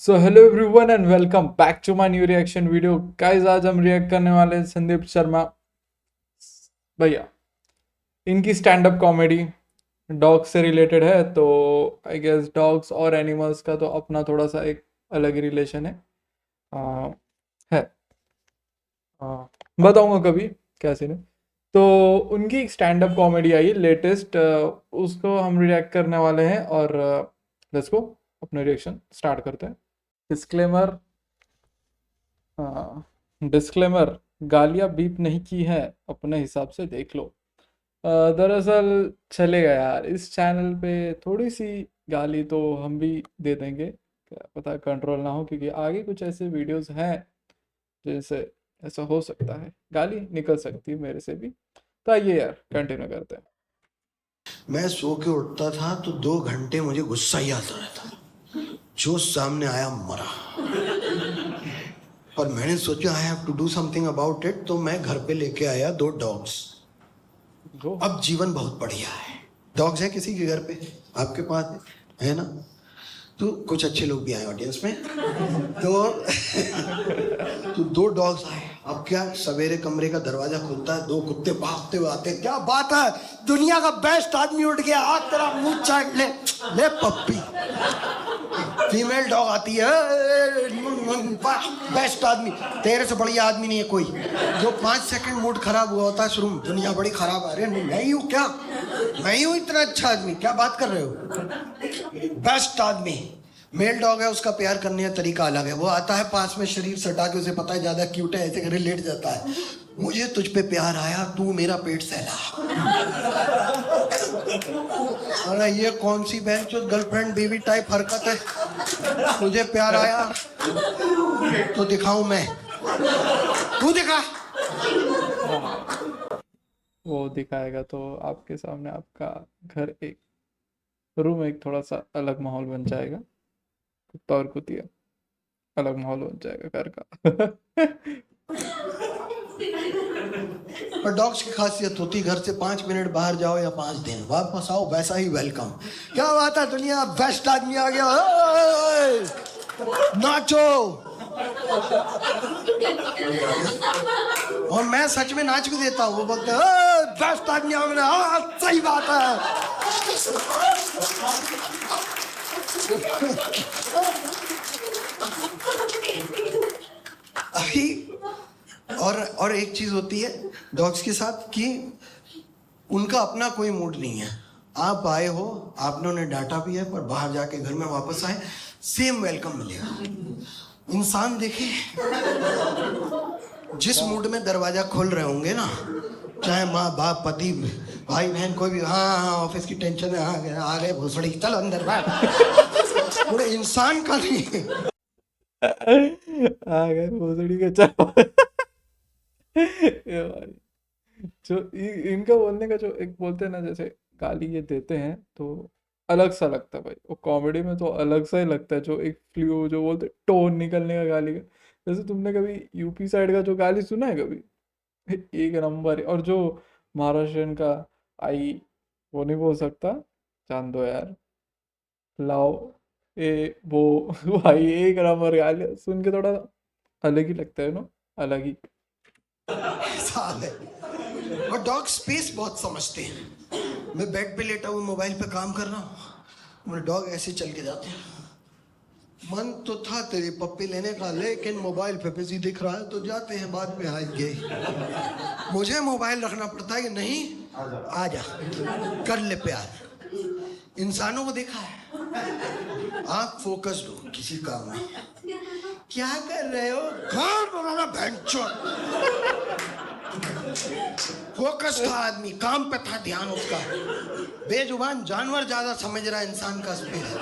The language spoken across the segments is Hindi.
So hello everyone and welcome back to my new reaction video guys. आज हम रिएक्ट करने वाले हैं संदीप शर्मा भैया। इनकी स्टैंड अप कॉमेडी डॉग से रिलेटेड है, तो आई गेस डॉग्स और एनिमल्स का तो अपना थोड़ा सा एक अलग ही रिलेशन है। आ, है बताऊंगा कभी कैसे नहीं। तो उनकी एक stand up comedy I latest, उसको हम रिएक्ट करने वाले हैं और लेट्स गो अपने रिएक्शन स्टार्ट करते हैं। डिस्क्लेमर, हाँ डिस्क्लेमर, गालियाँ बीप नहीं की है, अपने हिसाब से देख लो। दरअसल चलेगा यार, इस चैनल पे थोड़ी सी गाली तो हम भी दे देंगे, क्या पता कंट्रोल ना हो, क्योंकि आगे कुछ ऐसे वीडियोस हैं जिनसे ऐसा हो सकता है, गाली निकल सकती है मेरे से भी। तो आइए यार कंटिन्यू करते हैं। मैं सो के उठता था तो 2 घंटे मुझे गुस्सा ही आता रहता, जो सामने आया मरा। और मैंने सोचा I have to do something about it, तो मैं घर पे लेके आया 2 डॉग्स। गो। अब जीवन बहुत बढ़िया है। डॉग्स है किसी के घर पे, आपके पास है ना? तो कुछ अच्छे लोग भी आए ऑडियंस में। तो तो 2 डॉग्स आए। अब क्या, सवेरे कमरे का दरवाजा खुलता है, 2 कुत्ते भागते हुए आते हैं। क्या बात है, दुनिया का बेस्ट आदमी उठ गया, आज तेरा मुंह चाट ले। ले पप्पी। फीमेल डॉग आती है, बेस्ट आदमी, तेरे से बढ़िया आदमी नहीं है कोई। जो 5 सेकंड मूड खराब हुआ होता है शुरू में, दुनिया बड़ी खराब है, अरे मैं ही हूँ क्या, मैं ही हूँ इतना अच्छा आदमी, क्या बात कर रहे हो। बेस्ट आदमी मेल डॉग है, उसका प्यार करने का तरीका अलग है। वो आता है पास में, शरीर सटा के, उसे पता है ज्यादा क्यूट है, ऐसे करे लेट जाता है। मुझे तुझ पे प्यार आया, तू मेरा पेट सहला। अरे ये कौन सी बहन चो गर्लफ्रेंड बेबी टाइप हरकत है। तुझे प्यार आया तो दिखाऊं मैं, तू दिखा। वो दिखाएगा तो आपके सामने आपका घर, एक रूम, एक थोड़ा सा अलग माहौल बन जाएगा। कुत्ता और कुतिया, अलग माहौल बन जाएगा घर का। और डॉग्स की खासियत होती है, घर से 5 मिनट बाहर जाओ या 5 दिन वापस आओ, वैसा ही वेलकम। क्या बात है, दुनिया बेस्ट आदमी आ गया, नाचो। और मैं सच में नाच भी देता हूँ। वो बोलते हैं बेस्ट आदमी आ गया, हाँ सही बात है। अभी और एक चीज होती है डॉग्स के साथ कि उनका अपना कोई मूड नहीं है। आप आए हो, आपने उन्हें डांटा भी है, पर बाहर जाके घर में वापस आए, सेम वेलकम मिलेगा। इंसान देखे, जिस मूड में दरवाजा खोल रहे होंगे ना, चाहे माँ बाप पति भाई बहन कोई भी, हाँ हाँ ऑफिस की टेंशन है, आ गए भोसड़ी, चल अंदर बैठ। पूरे इंसान का नहीं। आ गए भोसड़ी के चाव। ये भाई, जो इनका बोलने का, जो एक बोलते हैं ना, जैसे गाली ये देते हैं तो अलग सा लगता है भाई। वो कॉमेडी में तो अलग सा ही लगता है, जो एक फ्लू, जो बोलते हैं टोन निकलने का गाली का। जैसे तुमने कभी यूपी साइड का जो गाली सुना है कभी? एक नंबर है। और जो महाराष्ट्र का, आई वो नहीं बोल सकता, जान दो यार, लाओ, ए वो। भाई एक नंबर गाली सुन के थोड़ा अलग ही लगता है ना, अलग ही। साल है। और डॉग स्पेस बहुत समझते हैं। मैं बेड पे लेटा हूँ, मोबाइल पे काम कर रहा हूँ, मेरे डॉग ऐसे चल के जाते हैं। मन तो था तेरी पप्पी लेने का, लेकिन मोबाइल पे बिजी दिख रहा है तो जाते हैं, बाद में आएंगे। मुझे मोबाइल रखना पड़ता है कि नहीं, आजा कर ले प्यार। इंसानों को देखा है, आप फोकस्ड हो किसी काम में, क्या कर रहे हो, घर बनाना भैंचोद। फोकस था आदमी, काम पे था ध्यान उसका। बेजुबान जानवर ज्यादा समझ रहा है इंसान का स्पेस।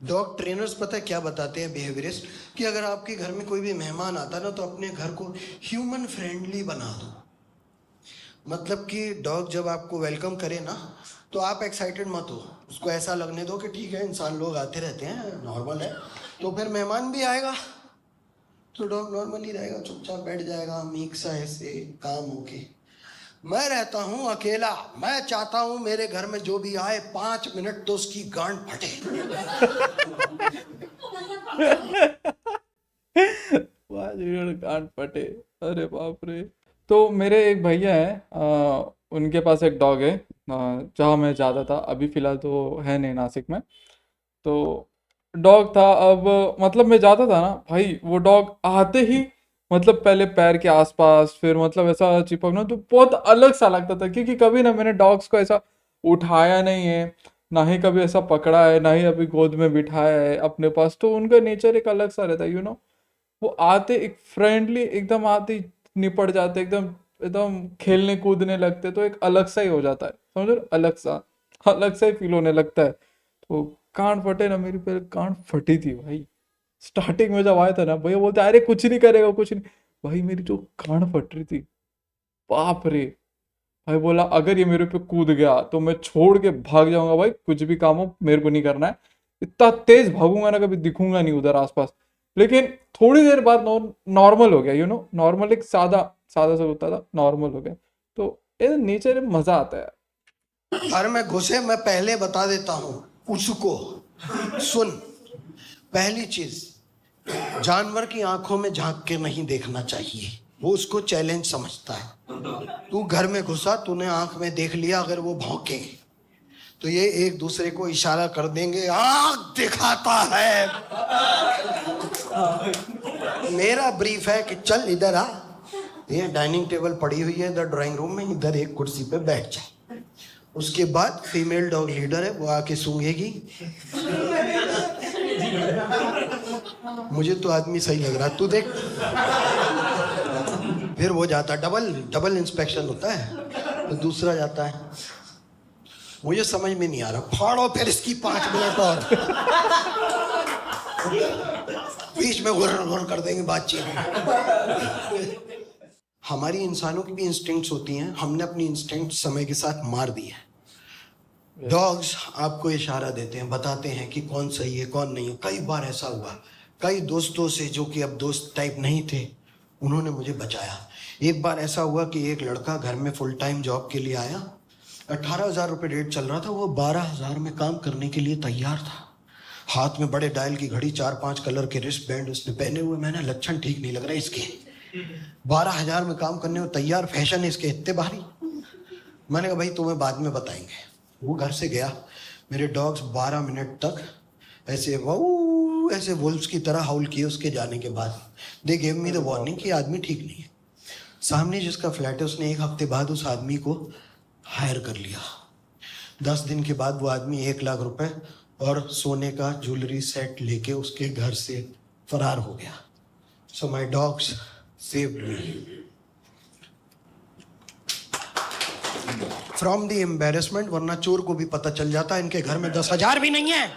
डॉग ट्रेनर्स पता है क्या बताते हैं बिहेवियरिस्ट, कि अगर आपके घर में कोई भी मेहमान आता ना, तो अपने घर को ह्यूमन फ्रेंडली बना दो। मतलब कि डॉग जब आपको वेलकम करे ना, तो आप एक्साइटेड मत हो, उसको ऐसा लगने दो कि ठीक है, इंसान लोग आते रहते हैं, नॉर्मल है। तो फिर मेहमान भी आएगा तो डॉग नॉर्मली रहेगा, चुपचाप बैठ जाएगा, मीक सा ऐसे काम होके। मैं रहता हूं अकेला, मैं चाहता हूं मेरे घर में जो भी आए 5 मिनट तो उसकी गांड फटे। 5 मिनट कान फटे। अरे बाप रे। तो मेरे एक भैया हैं, उनके पास एक डॉग है, जहाँ मैं जाता था। अभी फिलहाल तो है नहीं नासिक में। तो डॉग था। अब मतलब मैं जाता था ना भाई, वो डॉग आते ही मतलब पहले पैर के आसपास, फिर मतलब ऐसा चिपकना, तो बहुत अलग सा लगता था। क्योंकि कभी ना मैंने डॉग्स को ऐसा उठाया नहीं है, ना ही कभी ऐसा पकड़ा है, ना ही अभी गोद में बिठाया है अपने पास। तो उनका नेचर एक अलग सा रहता है, वो आते एक फ्रेंडली एकदम, आते ही निपट जाते, एकदम एकदम खेलने कूदने लगते। तो एक अलग सा ही हो जाता है, समझो, अलग सा ही फील होने लगता है। तो कान फटे ना, मेरी पहले कान फटी थी भाई। स्टार्टिंग में जब आया था ना, भैया बोलते अरे कुछ नहीं करेगा, कुछ नहीं। भाई मेरी जो कान फट रही थी, बाप रे। भाई बोला अगर ये मेरे पे कूद गया तो मैं छोड़ के भाग जाऊंगा भाई, कुछ भी काम हो मेरे को नहीं करना है। इतना तेज भागूंगा ना, कभी दिखूंगा नहीं उधर आसपास। लेकिन थोड़ी देर बाद नॉर्मल हो गया, नॉर्मल, एक सादा सादा सा होता था, नॉर्मल हो गया। तो ये नेचर में मजा आता है। घर में घुसे मैं पहले बता देता हूं उसको, सुन, पहली चीज, जानवर की आंखों में झांक के नहीं देखना चाहिए, वो उसको चैलेंज समझता है। तू घर में घुसा, तूने आंख में देख लिया, अगर वो भौंके तो ये एक दूसरे को इशारा कर देंगे, आंख दिखाता है। मेरा ब्रीफ है कि चल इधर आ, ये डाइनिंग टेबल पड़ी हुई है इधर ड्राइंग रूम में, इधर एक कुर्सी पे बैठ जा। उसके बाद फीमेल डॉग लीडर है, वो आके सूंघेगी। मुझे तो आदमी सही लग रहा, तू देख। फिर वो जाता, डबल डबल इंस्पेक्शन होता है। तो दूसरा जाता है, मुझे समझ में नहीं आ रहा, फाड़ो फिर इसकी 5 मिनट और। बीच में गुर्र गुर्र कर देंगे बातचीत। हमारी इंसानों की भी इंस्टिंक्ट्स होती हैं, हमने अपनी इंस्टिंक्ट समय के साथ मार दी है। डॉग्स आपको इशारा देते हैं, बताते हैं कि कौन सही है कौन नहीं है। कई बार ऐसा हुआ, कई दोस्तों से जो कि अब दोस्त टाइप नहीं थे, उन्होंने मुझे बचाया। एक बार ऐसा हुआ कि एक लड़का घर में फुल टाइम जॉब के लिए आया, 18,000 रुपये रेट चल रहा था, वो 12,000 में काम करने के लिए तैयार था। हाथ में बड़े डायल की घड़ी, 4-5 कलर के रिस्ट बैंड उसने पहने हुए। मैंने लक्षण ठीक नहीं लग रहा इसके, 12,000 में काम करने को तैयार, फैशन इसके इतने भारी। मैंने कहा भाई तुम्हें बाद में बताएंगे। वो घर से गया, मेरे डॉग्स 12 मिनट तक ऐसे वो ऐसे वुल्फ्स की तरह हाउल किए। उसके जाने के बाद they gave me the warning कि आदमी ठीक नहीं है। सामने जिसका फ्लैट है, उसने 1 हफ्ते बाद उस आदमी को हायर कर लिया। 10 दिन के बाद वो आदमी 1 लाख रुपए और सोने का ज्वेलरी सेट लेके उसके घर से फरार हो गया। So my dogs saved me from the embarrassment, वरना चोर को भी पता चल जाता इनके घर में 10,000 भी नहीं है।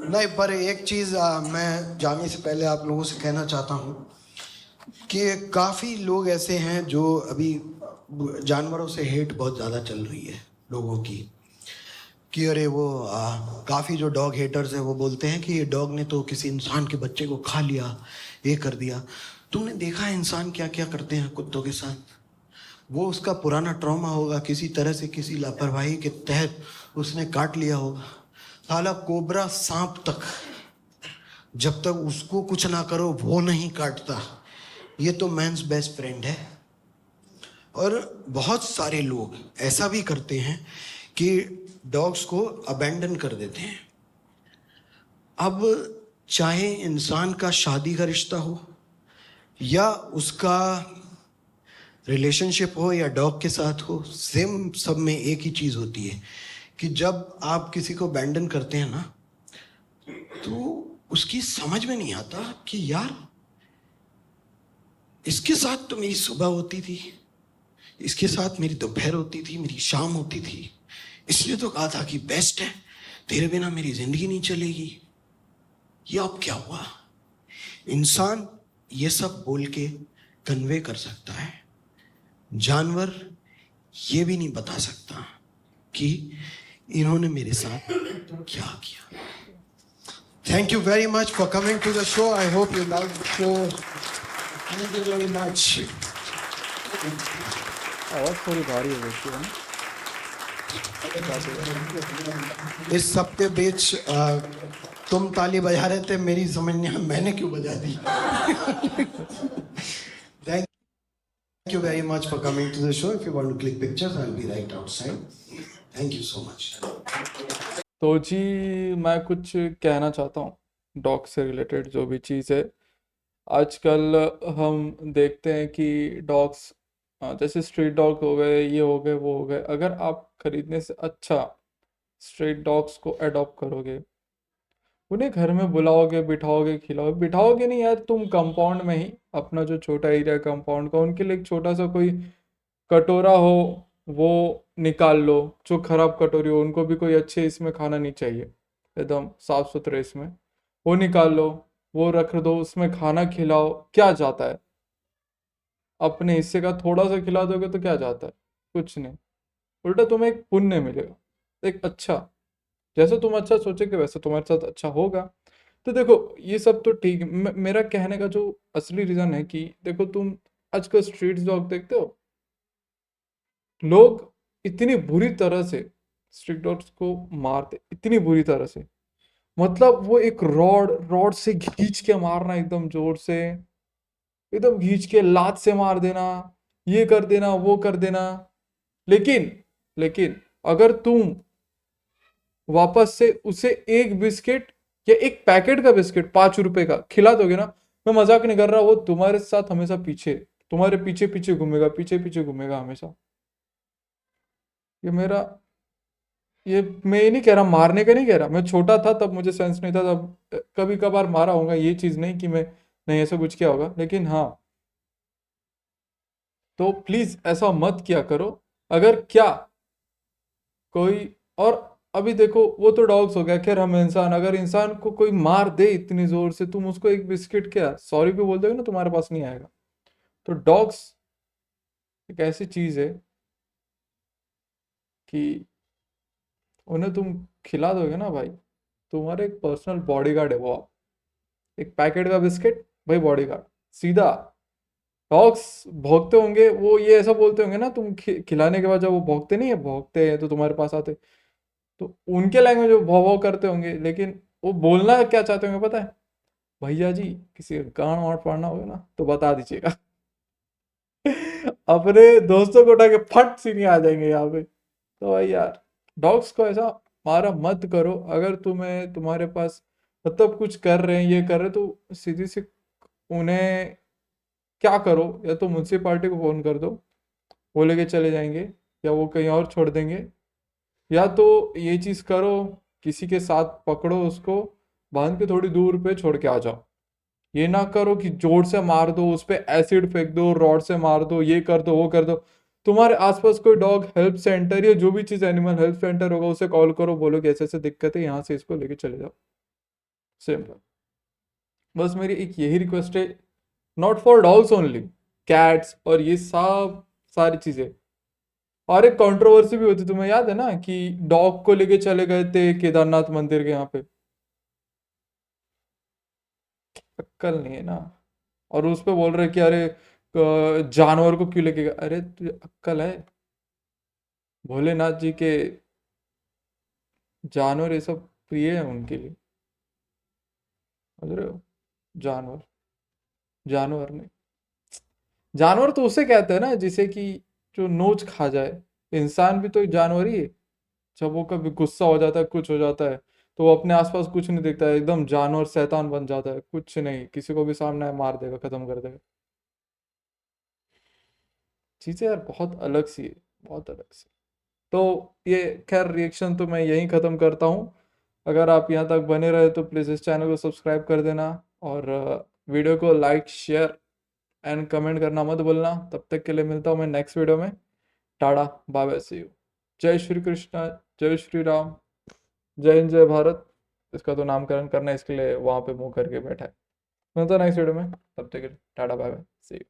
नहीं, पर एक चीज मैं जाने से पहले आप लोगों से कहना चाहता हूँ कि काफी लोग ऐसे हैं जो अभी, जानवरों से हेट बहुत ज्यादा चल रही है लोगों की, कि अरे वो काफ़ी जो डॉग हेटर्स हैं वो बोलते हैं कि ये डॉग ने तो किसी इंसान के बच्चे को खा लिया, ये कर दिया। तुमने देखा है इंसान क्या क्या करते हैं कुत्तों के साथ? वो उसका पुराना ट्रॉमा होगा, किसी तरह से किसी लापरवाही के तहत उसने काट लिया होगा। साला कोबरा सांप तक जब तक उसको कुछ ना करो वो नहीं काटता। ये तो मैन्स बेस्ट फ्रेंड है। और बहुत सारे लोग ऐसा भी करते हैं कि डॉग्स को अबैंडन कर देते हैं। अब चाहे इंसान का शादी का रिश्ता हो या उसका रिलेशनशिप हो या डॉग के साथ हो, सेम सब में एक ही चीज़ होती है कि जब आप किसी को अबैंडन करते हैं ना, तो उसकी समझ में नहीं आता कि यार इसके साथ तो मेरी सुबह होती थी, इसके साथ मेरी दोपहर होती थी, मेरी शाम होती थी, इसलिए तो कहा था कि बेस्ट है, तेरे बिना मेरी जिंदगी नहीं चलेगी। ये अब क्या हुआ? इंसान ये सब बोल के कन्वे कर सकता है, जानवर ये भी नहीं बता सकता कि इन्होंने मेरे साथ क्या किया। Thank you very much for coming to the show. I hope you loved the show. Thank you very much. आवाज थोड़ी भारी हो गई थी है ना? इस सब के बीच तुम ताली बजा रहे थे, मेरी समझ नहीं आया मैंने क्यों बजा दी. Thank you very much for coming to the show. If you want to click pictures, I'll be right outside. Thank you so much. तो जी मैं कुछ कहना चाहता हूँ डॉग से रिलेटेड जो भी चीज़ है. आजकल हम देखते हैं कि डॉग्स जैसे स्ट्रीट डॉग हो गए, ये हो गए, वो हो गए. अगर आप खरीदने से अच्छा स्ट्रीट डॉग्स को अडॉप्ट करोगे, उन्हें घर में बुलाओगे, बिठाओगे, खिलाओगे, बिठाओगे नहीं यार, तुम कंपाउंड में ही अपना जो छोटा एरिया कंपाउंड का, उनके लिए एक छोटा सा कोई कटोरा हो, वो निकाल लो. जो खराब कटोरी हो, उनको भी कोई अच्छे इसमें खाना नहीं चाहिए, एकदम साफ सुथरे इसमें, वो निकाल लो, वो रख दो, उसमें खाना खिलाओ. क्या जाता है? अपने हिस्से का थोड़ा सा खिला दोगे तो क्या जाता है? कुछ नहीं. उल्टा तुम्हें एक पुण्य मिलेगा, एक अच्छा. जैसे तुम अच्छा सोचोगे वैसे तुम्हारे साथ अच्छा होगा. तो देखो ये सब तो ठीक है. मेरा कहने का जो असली रीजन है कि देखो, तुम आजकल स्ट्रीट डॉग देखते हो, लोग इतनी बुरी तरह से स्ट्रीट डॉग्स को मारते, इतनी बुरी तरह से. मतलब वो एक रॉड रॉड से खींच के मारना, एकदम जोर से, एकदम खींच के लात से मार देना, ये कर देना, वो कर देना. लेकिन लेकिन अगर तुम वापस से उसे एक बिस्किट या एक पैकेट का बिस्किट 5 रुपए का खिला दोगे ना, मैं मजाक नहीं कर रहा, वो तुम्हारे साथ हमेशा पीछे, तुम्हारे पीछे पीछे घूमेगा, पीछे पीछे घूमेगा हमेशा. ये मेरा, ये मैं ये नहीं कह रहा, मारने का नहीं कह रहा. मैं छोटा था तब मुझे सेंस नहीं था, तब कभी कभार मारा होगा, ये चीज नहीं कि मैं नहीं ऐसा कुछ किया होगा. लेकिन हाँ, तो प्लीज ऐसा मत किया करो. अगर क्या कोई, और अभी देखो वो तो डॉग्स हो गया, खैर हम इंसान, अगर इंसान को कोई मार दे इतनी जोर से, तुम उसको एक बिस्किट क्या सॉरी भी बोल दोगे ना, तुम्हारे पास नहीं आएगा. तो डॉग्स एक ऐसी चीज है कि उन्हें तुम खिला दोगे ना भाई, तुम्हारे एक पर्सनल बॉडीगार्ड है वो. आप एक पैकेट का बिस्किट, भाई बॉडीगार्ड सीधा. डॉग्स भौंकते होंगे, वो ये ऐसा बोलते होंगे ना, तुम खिलाने के बाद जब वो भौंकते नहीं है, भौंकते हैं तो तुम्हारे पास आते, तो उनके लैंग्वेज वो भौ भौ करते होंगे. लेकिन वो बोलना क्या चाहते होंगे पता है? भैया जी किसी का गांड वाड़ फाड़ना होगा ना तो बता दीजिएगा. अपने दोस्तों को उठा के फट सी नहीं आ जाएंगे यहाँ पे. तो भाई यार, डॉग्स को ऐसा मारा मत करो. अगर तुम्हें, तुम्हारे पास मतलब कुछ कर रहे हैं, ये कर रहे हैं, तो सीधी सी उन्हें क्या करो, या तो म्यूनसिपाल्टी को फोन कर दो, वो लेके चले जाएंगे, या वो कहीं और छोड़ देंगे. या तो ये चीज करो, किसी के साथ पकड़ो उसको, बांध के थोड़ी दूर पे छोड़ के आ जाओ. ये ना करो कि जोर से मार दो, उस पे एसिड फेंक दो, रॉड से मार दो, ये कर दो, वो कर दो. तुम्हारे आसपास कोई डॉग हेल्प सेंटर या जो भी चीज एनिमल हेल्प सेंटर होगा, उसे कॉल करो, बोलो कि ऐसे ऐसे दिक्कत है, यहाँ से इसको लेके चले जाओ. सिंपल. बस मेरी एक यही रिक्वेस्ट है, not for dogs only, cats और ये सब सारी चीजें. और एक कंट्रोवर्सी भी होती, तुम्हें याद है ना कि डॉग को लेके चले गए थे केदारनाथ मंदिर के यहाँ पे. अक्कल नहीं है ना. और उस पे बोल रहे कि अरे जानवर को क्यों लेके गए. अरे तुझे अक्कल है? भोलेनाथ जी के जानवर ये सब प्रिय है उनके लिए, समझ रहे हो? जानवर, जानवर नहीं, जानवर तो उसे कहते हैं ना जिसे कि जो नोच खा जाए. इंसान भी तो एक जानवर ही है. जब वो कभी गुस्सा हो जाता है, कुछ हो जाता है, तो वो अपने आसपास कुछ नहीं दिखता है, एकदम जानवर शैतान बन जाता है, कुछ नहीं, किसी को भी सामने आए मार देगा, खत्म कर देगा. चीजें यार बहुत अलग सी है, बहुत अलग सी. तो ये खैर रिएक्शन तो मैं यहीं ख़त्म करता हूँ. अगर आप यहाँ तक बने रहे तो प्लीज़ इस चैनल को सब्सक्राइब कर देना, और वीडियो को लाइक, शेयर एंड कमेंट करना मत भूलना. तब तक के लिए मिलता हूँ मैं नेक्स्ट वीडियो में. Tata, bye bye, see you. जय श्री कृष्णा, जय श्री राम, जय हिंद, जय भारत. इसका तो नामकरण करना है, इसके लिए वहाँ पे मुंह करके बैठा है. मिलता है नेक्स्ट वीडियो में. तब तक के लिए tata, bye bye, see you.